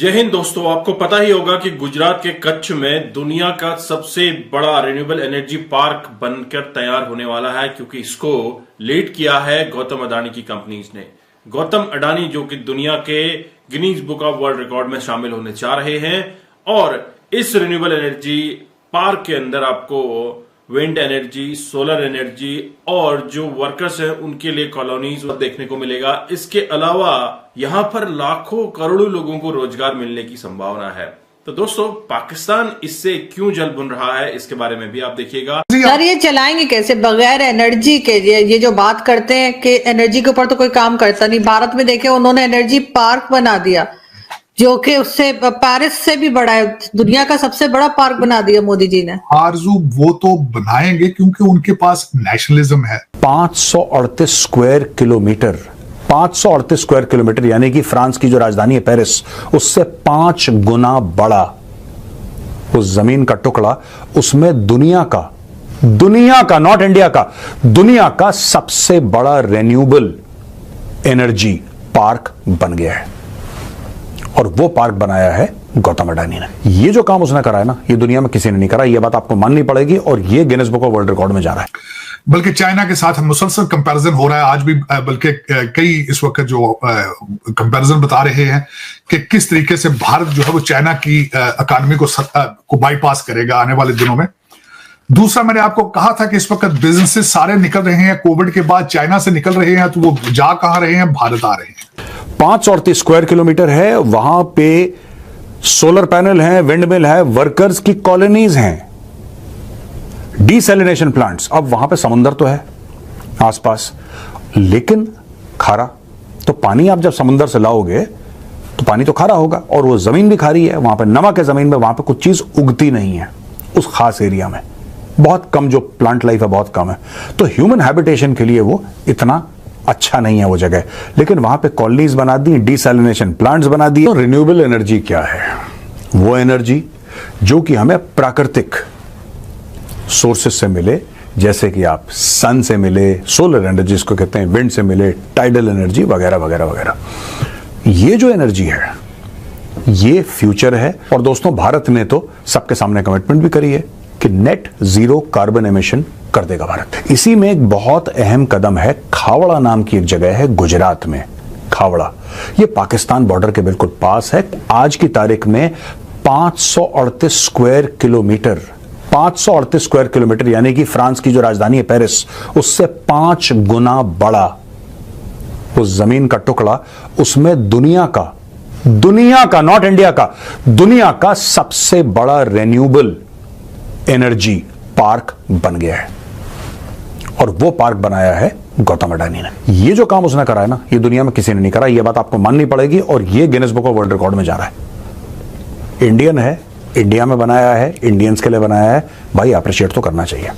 जय हिंद दोस्तों, आपको पता ही होगा कि गुजरात के कच्छ में दुनिया का सबसे बड़ा रिन्यूएबल एनर्जी पार्क बनकर तैयार होने वाला है, क्योंकि इसको लीड किया है गौतम अडानी की कंपनीज ने। गौतम अडानी जो कि दुनिया के Guinness book of world record में शामिल होने जा रहे हैं, और इस रिन्यूएबल एनर्जी पार्क के अंदर आपको विंड एनर्जी, सोलर एनर्जी और जो वर्कर्स हैं उनके लिए कॉलोनीज देखने को मिलेगा। इसके अलावा यहां पर लाखों करोड़ों लोगों को रोजगार मिलने की संभावना है। तो दोस्तों, पाकिस्तान इससे क्यों जल बुन रहा है, इसके बारे में भी आप देखिएगा। सर, ये चलाएंगे कैसे बगैर एनर्जी के? ये जो बात करते हैं कि एनर्जी के ऊपर तो कोई काम करता नहीं। भारत में देखे उन्होंने एनर्जी पार्क बना दिया जो कि उससे पेरिस से भी बड़ा है। दुनिया का सबसे बड़ा पार्क बना दिया मोदी जी ने। आरजू वो तो बनाएंगे क्योंकि उनके पास नेशनलिज्म है। 538 स्क्वायर किलोमीटर, 538 स्क्वायर किलोमीटर, यानी कि फ्रांस की जो राजधानी है पेरिस, उससे 5 गुना बड़ा उस जमीन का टुकड़ा, उसमें दुनिया का नॉट इंडिया का, दुनिया का सबसे बड़ा रिन्यूएबल एनर्जी पार्क बन गया है। और वो पार्क बनाया है गौतम अडानी ने। ये जो काम उसने करा है ना, ये दुनिया में किसी ने नहीं करा। ये बात आपको माननी पड़ेगी, और ये Guinness book of world record में जा रहा है। बल्कि चाइना के साथ मुसलसल कंपैरिजन हो रहा है आज भी, बल्कि कई इस वक्त जो कंपैरिजन बता रहे हैं कि किस तरीके से भारत जो है वो चाइना की इकॉनमी को बाईपास करेगा आने वाले दिनों में। दूसरा, मैंने आपको कहा था कि इस वक्त बिजनेसेस सारे निकल रहे हैं कोविड के बाद, चाइना से निकल रहे हैं, तो वो जा कहां रहे हैं? भारत आ रहे हैं। 538 स्क्वायर किलोमीटर है, वहां पे सोलर पैनल है, विंड मिल है, वर्कर्स की कॉलोनीज हैं, डीसैलिनेशन प्लांट्स। अब वहां पे समुंदर तो है आसपास, लेकिन खारा। तो पानी आप जब समुंदर से लाओगे तो पानी तो खारा होगा, और वो जमीन भी खारी है। वहां पे नमक है जमीन में, वहां पे कुछ चीज उगती नहीं है उस खास एरिया में। बहुत कम जो प्लांट लाइफ है, बहुत कम है। तो ह्यूमन हैबिटेशन के लिए वो इतना अच्छा नहीं है वो जगह, लेकिन वहां पे कॉलोनीज बना दी, डीसैलिनेशन प्लांट्स बना दिए। तो रिन्यूएबल एनर्जी क्या है? वो एनर्जी जो कि हमें प्राकृतिक सोर्सेस से मिले, जैसे कि आप सन से मिले, सोलर एनर्जी इसको कहते हैं, विंड से मिले, टाइडल एनर्जी वगैरह वगैरह वगैरह। ये जो एनर्जी है ये फ्यूचर है। और दोस्तों, भारत ने तो सबके सामने कमिटमेंट भी करी है कि नेट जीरो कार्बन एमिशन कर देगा भारत। इसी में एक बहुत अहम कदम है। खावड़ा नाम की एक जगह है गुजरात में, खावड़ा। ये पाकिस्तान बॉर्डर के बिल्कुल पास है। आज की तारीख में 538 स्क्वायर किलोमीटर, 538 स्क्वायर किलोमीटर, यानी कि फ्रांस की जो राजधानी है पेरिस, उससे 5 गुना बड़ा उस जमीन का टुकड़ा, उसमें दुनिया का नॉट इंडिया का, दुनिया का सबसे बड़ा रिन्यूएबल एनर्जी पार्क बन गया है। और वो पार्क बनाया है गौतम अडानी ने। ये जो काम उसने करा है ना, ये दुनिया में किसी ने नहीं करा। ये बात आपको माननी पड़ेगी, और ये Guinness book of world record में जा रहा है। इंडियन है, इंडिया में बनाया है, इंडियंस के लिए बनाया है। भाई अप्रिशिएट तो करना चाहिए।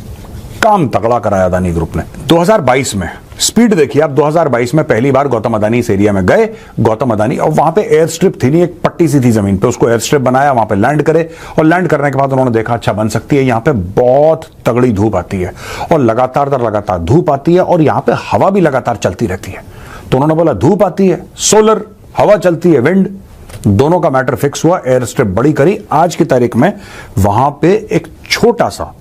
काम तगड़ा कराया अदानी ग्रुप ने। 2022 में स्पीड देखिए आप, 2022 में पहली बार गौतम अडानी इस एरिया में गए। गौतम अडानी, और वहां पे एयर स्ट्रिप थी नहीं, एक पट्टी सी थी जमीन पे, उसको एयर स्ट्रिप बनाया, वहां पे लैंड करे, और लैंड करने के बाद उन्होंने देखा अच्छा बन सकती है। यहां पे बहुत तगड़ी धूप आती है, और लगातार धूप आती है, और यहां पे हवा भी लगातार चलती रहती है। तो उन्होंने बोला धूप आती है सोलर, हवा चलती है विंड, दोनों का मैटर फिक्स हुआ, एयर स्ट्रिप बड़ी करी। आज की तारीख में वहां पे एक छोटा सा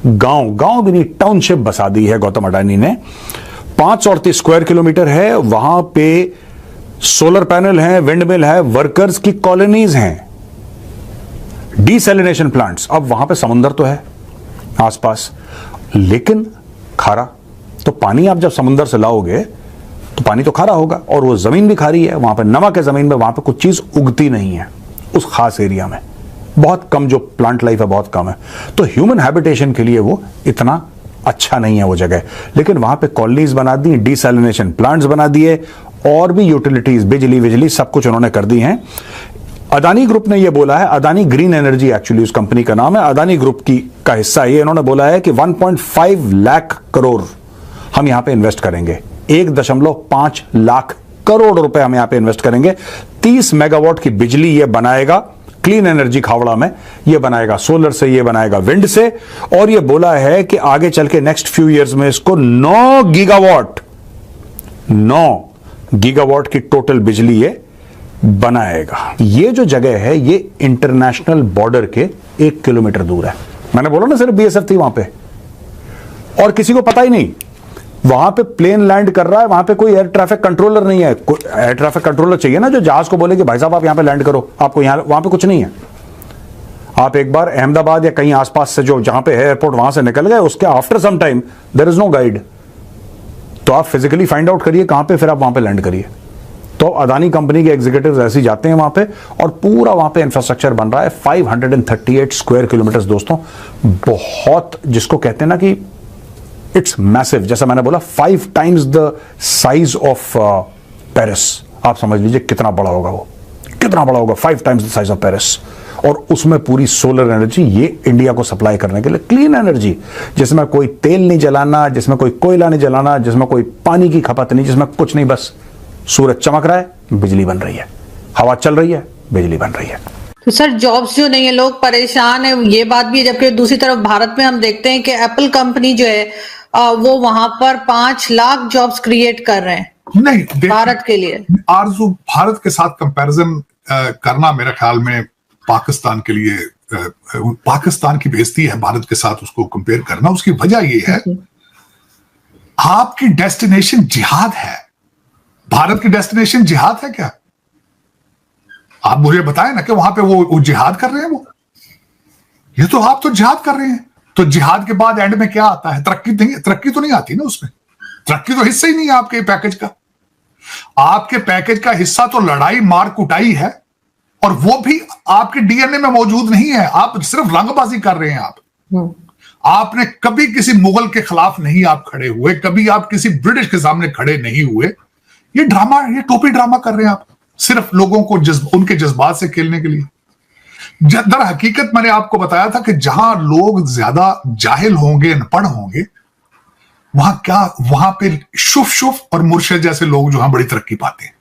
गांव भी नहीं, टाउनशिप बसा दी है गौतम अडानी ने। 538 स्क्वायर किलोमीटर है, वहां पे सोलर पैनल है, विंड मिल है, वर्कर्स की कॉलोनीज हैं, डीसैलिनेशन प्लांट्स। अब वहां पे समुंदर तो है आसपास, लेकिन खारा। तो पानी आप जब समुंदर से लाओगे तो पानी तो खारा होगा, और वो जमीन भी खारी है। वहां पे नमक है जमीन में, वहां पे कुछ चीज उगती नहीं है उस खास एरिया में। बहुत कम जो प्लांट लाइफ है, बहुत कम है। तो ह्यूमन हैबिटेशन के लिए वो इतना अच्छा नहीं है वो जगह, लेकिन वहां पे कॉलोनीज बना दी, डीसैलिनेशन प्लांट्स बना दिए, और भी यूटिलिटीज, बिजली सब कुछ उन्होंने कर दी हैं। अदानी ग्रुप ने ये बोला है, अदानी ग्रीन एनर्जी एक्चुअली उस कंपनी का नाम है, अदानी ग्रुप का हिस्सा ये। इन्होंने बोला है कि 1.5 लाख करोड़ हम यहां पे इन्वेस्ट करेंगे, 1.5 लाख करोड़ रुपए हम यहां पे इन्वेस्ट करेंगे। 30 मेगावाट की बिजली ये बनाएगा, क्लीन एनर्जी खावड़ा में ये बनाएगा, सोलर से, ये बनाएगा विंड से। और ये बोला है कि आगे चल के नेक्स्ट फ्यू इयर्स में इसको 9 गीगावाट की टोटल बिजली ये बनाएगा। ये जो जगह है ये इंटरनेशनल बॉर्डर के 1 किलोमीटर दूर है। मैंने बोला ना सिर्फ बीएसएफ थी वहां पे और किसी को पता ही नहीं। वहां पे प्लेन लैंड कर रहा है, वहां पे कोई एयर ट्रैफिक कंट्रोलर नहीं है। एयर ट्रैफिक कंट्रोलर चाहिए ना जो जहाज को बोले कि भाई साहब आप यहां पे लैंड करो, आपको यहां, वहां पे कुछ नहीं है। आप एक बार अहमदाबाद या कहीं आसपास से जो जहां पे है एयरपोर्ट वहां से निकल गए, उसके after some time there is no guide. तो आप फिजिकली फाइंड आउट करिए कहां पे, फिर आप वहां पे लैंड करिए। तो अदानी कंपनी के एग्जीक्यूटिव्स ऐसे जाते हैं वहां पे और पूरा वहां पे इंफ्रास्ट्रक्चर बन रहा है। 538 स्क्वायर किलोमीटर दोस्तों, बहुत, जिसको कहते हैं ना कि इट्स मैसिव। जैसा मैंने बोला 5 times the size of Paris. आप समझ लीजिए कितना बड़ा होगा वो, कितना बड़ा होगा, 5 times the size of Paris. और उसमें पूरी सोलर एनर्जी ये इंडिया को सप्लाई करने के लिए, क्लीन एनर्जी जिसमें कोई तेल नहीं जलाना, जिसमें कोई कोयला नहीं जलाना, जिसमें कोई पानी की खपत नहीं, जिसमें कुछ नहीं, बस सूरज चमक रहा है, बिजली बन रही है, हवा चल रही है, बिजली बन रही है। तो सर जॉब्स जो नहीं है, लोग परेशान है, ये बात भी है। जबकि दूसरी तरफ भारत में हम देखते हैं कि एप्पल कंपनी जो है वो वहां पर 5 लाख जॉब्स क्रिएट कर रहे हैं नहीं भारत के लिए। आरजू, भारत के साथ कंपैरिजन करना मेरे ख्याल में पाकिस्तान के लिए पाकिस्तान की बेइज्जती है भारत के साथ उसको कंपेयर करना। उसकी वजह यह है आपकी डेस्टिनेशन जिहाद है। भारत की डेस्टिनेशन जिहाद है क्या? आप मुझे बताएं ना कि वहां पे वो जिहाद कर रहे हैं। वो ये तो आप तो जिहाद कर रहे हैं। तो जिहाद के बाद एंड में क्या आता है? तरक्की तो नहीं आती ना उसमें। तरक्की तो हिस्सा ही नहीं है आपके पैकेज का। आपके पैकेज का हिस्सा तो लड़ाई मार कुटाई है और वो भी आपके डीएनए में मौजूद नहीं है। आप सिर्फ रंगबाजी कर रहे हैं। आपने कभी किसी मुगल के खिलाफ नहीं आप खड़े हुए, कभी आप किसी ब्रिटिश के सामने खड़े नहीं हुए। ये ड्रामा, ये टोपी ड्रामा कर रहे हैं आप सिर्फ लोगों को उनके जज्बात से खेलने के लिए। दर हकीकत मैंने आपको बताया था कि जहां लोग ज्यादा जाहिल होंगे, अनपढ़ होंगे, वहां पे शुफ और मुर्शिद जैसे लोग जो हैं बड़ी तरक्की पाते हैं।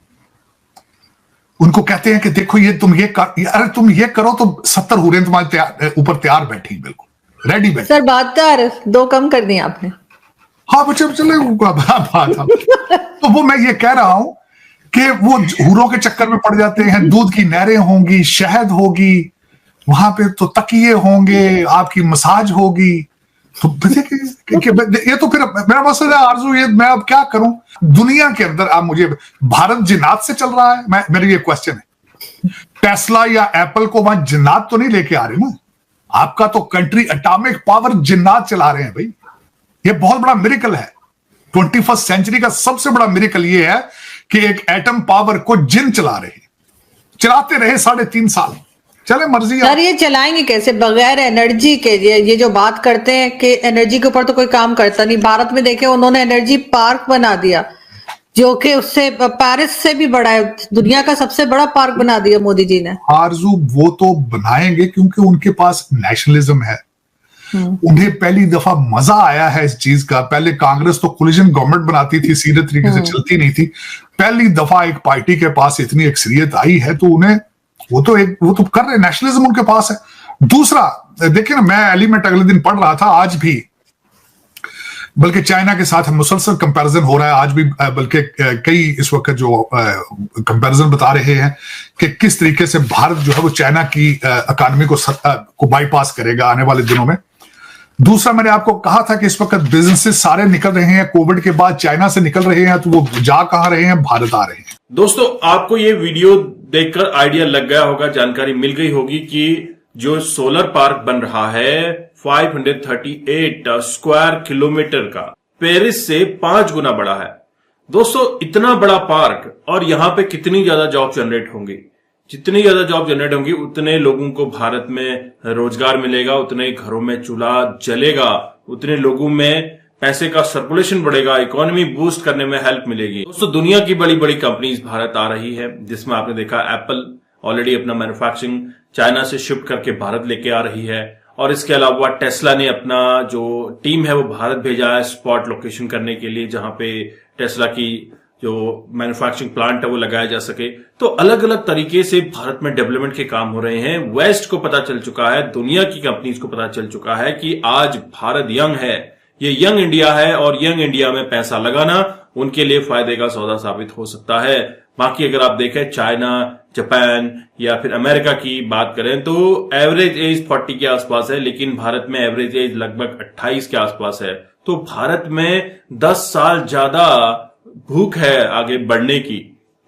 उनको कहते हैं कि देखो ये तुम ये करो तो 70 हुरें तुम्हारे ऊपर तैयार बैठी, बिल्कुल रेडी बैठी। सर 72 2 कम कर दी आपने। हाँ बच्चे चले तो वो मैं ये कह रहा हूं कि वो हूरों के चक्कर में पड़ जाते हैं। दूध की नहरें होंगी, शहद होगी, वहां पे तो तकिए होंगे, आपकी मसाज होगी। तो ये तो फिर मेरा मसला है आरजू, ये मैं अब क्या करूं? दुनिया के अंदर आप मुझे, भारत जिन्नात से चल रहा है। मेरी ये क्वेश्चन है, टेस्ला या एप्पल को वहां जिन्नात तो नहीं लेके आ रहे ना। आपका तो कंट्री एटॉमिक पावर जिन्नात चला रहे हैं भाई। ये बहुत बड़ा मिरेकल है। 21st सेंचुरी का सबसे बड़ा मिरेकल ये है कि एक एटम पावर को जिन चला रहे, चलाते रहे 3.5 साल, चले मर्जी। सर ये चलाएंगे कैसे बगैर एनर्जी के? ये जो बात करते हैं कि एनर्जी के ऊपर तो कोई काम करता नहीं। भारत में देखे उन्होंने एनर्जी पार्क बना दिया जो कि उससे पेरिस से भी बड़ा है, दुनिया का सबसे बड़ा पार्क बना दिया मोदी जी ने। आरजू वो तो बनाएंगे क्योंकि उनके पास नेशनलिज्म है। उन्हें पहली दफा मजा आया है इस चीज का। पहले कांग्रेस तो कोलिजन गवर्नमेंट बनाती थी, सीधे तरीके से चलती नहीं थी। पहली दफा एक पार्टी के पास इतनी अक्सरियत आई है तो उन्हें वो तो कर रहे, नेशनलिज्म उनके पास है। दूसरा देखिए ना, मैं एलिमेंट अगले दिन पढ़ रहा था, आज भी बल्कि चाइना के साथ मुसलसल कंपैरिजन हो रहा है आज भी, बल्कि कई इस वक्त जो कंपैरिजन बता रहे हैं कि किस तरीके से भारत जो है वो चाइना की इकोनॉमी को बाईपास करेगा आने वाले दिनों में। दूसरा मैंने आपको कहा था कि इस वक्त बिजनेसेस सारे निकल रहे हैं, कोविड के बाद चाइना से निकल रहे हैं, तो वो जा कहां रहे हैं? भारत आ रहे हैं। दोस्तों आपको ये वीडियो देखकर आइडिया लग गया होगा, जानकारी मिल गई होगी कि जो सोलर पार्क बन रहा है 538 स्क्वायर किलोमीटर का, पेरिस से 5 गुना बड़ा है। दोस्तों इतना बड़ा पार्क, और यहां पे कितनी ज्यादा जॉब जनरेट होंगी। जितनी ज्यादा जॉब जनरेट होंगी उतने लोगों को भारत में रोजगार मिलेगा, उतने घरों में चूल्हा जलेगा, उतने लोगों में पैसे का सर्कुलेशन बढ़ेगा, इकोनॉमी बूस्ट करने में हेल्प मिलेगी। दोस्तों दुनिया की बड़ी बड़ी कंपनीज भारत आ रही है, जिसमें आपने देखा एप्पल ऑलरेडी अपना मैन्युफैक्चरिंग चाइना से शिफ्ट करके भारत लेके आ रही है, और इसके अलावा टेस्ला ने अपना जो टीम है वो भारत भेजा है स्पॉट लोकेशन करने के लिए, जहां पे टेस्ला की जो मैन्युफैक्चरिंग प्लांट है वो लगाया जा सके। तो अलग अलग तरीके से भारत में डेवलपमेंट के काम हो रहे हैं। वेस्ट को पता चल चुका है, दुनिया की कंपनीज को पता चल चुका है कि आज भारत यंग है, ये यंग इंडिया है, और यंग इंडिया में पैसा लगाना उनके लिए फायदे का सौदा साबित हो सकता है। बाकी अगर आप देखें चाइना जापान या फिर अमेरिका की बात करें तो एवरेज एज 40 के आसपास है, लेकिन भारत में एवरेज एज लगभग 28 के आसपास है। तो भारत में 10 साल ज्यादा भूख है आगे बढ़ने की।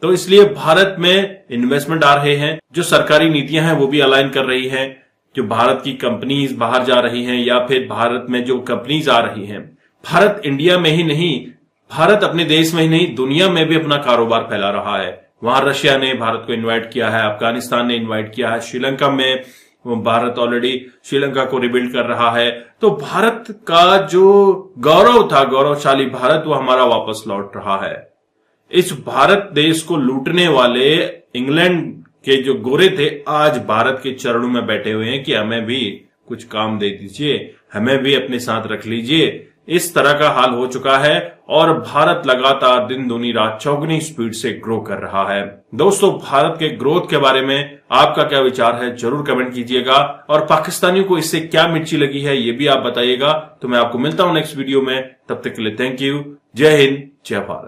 तो इसलिए भारत में इन्वेस्टमेंट आ रहे हैं, जो सरकारी नीतियां हैं वो भी अलाइन कर रही हैं, जो भारत की कंपनीज बाहर जा रही हैं या फिर भारत में जो कंपनीज आ रही हैं, भारत इंडिया में ही नहीं, भारत अपने देश में ही नहीं दुनिया में भी अपना कारोबार फैला रहा है। वहां रशिया ने भारत को इनवाइट किया है, अफगानिस्तान ने इनवाइट किया है, श्रीलंका में भारत ऑलरेडी श्रीलंका को रिबिल्ड कर रहा है। तो भारत का जो गौरव था, गौरवशाली भारत, वो हमारा वापस लौट रहा है। इस भारत देश को लूटने वाले इंग्लैंड के जो गोरे थे आज भारत के चरणों में बैठे हुए हैं कि हमें भी कुछ काम दे दीजिए, हमें भी अपने साथ रख लीजिए। इस तरह का हाल हो चुका है और भारत लगातार दिन दूनी रात चौगुनी स्पीड से ग्रो कर रहा है। दोस्तों, भारत के ग्रोथ के बारे में आपका क्या विचार है जरूर कमेंट कीजिएगा, और पाकिस्तानियों को इससे क्या मिर्ची लगी है ये भी आप बताइएगा। तो मैं आपको मिलता हूं नेक्स्ट वीडियो में, तब तक के लिए थैंक यू। जय हिंद, जय भारत।